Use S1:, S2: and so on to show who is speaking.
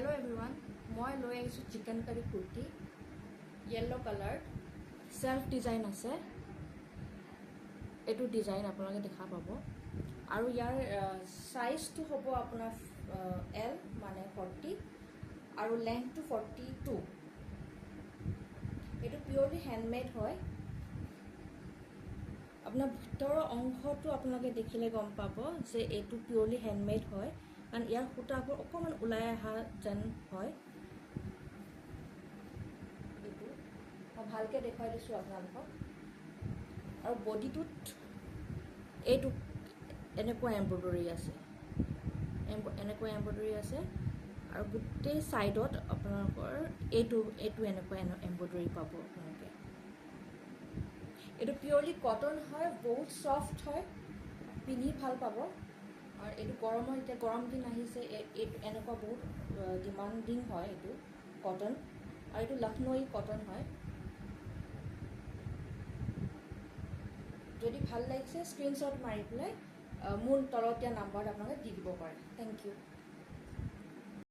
S1: Hello everyone, মই লৈ আহিছোঁ chicken curry kurti yellow color self design আছে এটো ডিজাইন আপোনালোকে দেখা পাব আৰু ইয়াৰ সাইজটো হ'ব আপোনাৰ L মানে 40 আৰু লেন্থটো 42 এটো পিওৰলি হ্যান্ডমেড হয় আপোনাৰ ভিতৰৰ অংশটো আপোনালোকে দেখিলে গম পাব যে এটো পিওৰলি হ্যান্ডমেড হয় কাৰণ ইয়াৰ সুতাবোৰ অকমান উলাই আহা যেন হয় এটো ভালকে দেখাই দিছো আপোনালোকক আৰু বডিটোত এটো এনেকুৱা এমব্ৰয়ডাৰী আছে আৰু গোটেই সাইডত আপোনালোকৰ এটো এনেকুৱা এমব্ৰয়ডাৰী পাব আপোনালোকে এটো পিওৰলি কটন হয় বহুত সফট হয় পিন্ধি ভাল পাব আৰু এটো গৰমৰ এতিয়া গৰম দিন আহিছে এনেকুৱা বহুত ডিমান্ডিং হয় এটো কটন আৰু এটো লখনৌই কটন হয় যদি ভাল লাগিছে স্ক্ৰিনশ্বট মাৰি পেলাই মোৰ তলত দিয়া নাম্বাৰত আপোনালোকে দি দিব পাৰে থ্যাংক ইউ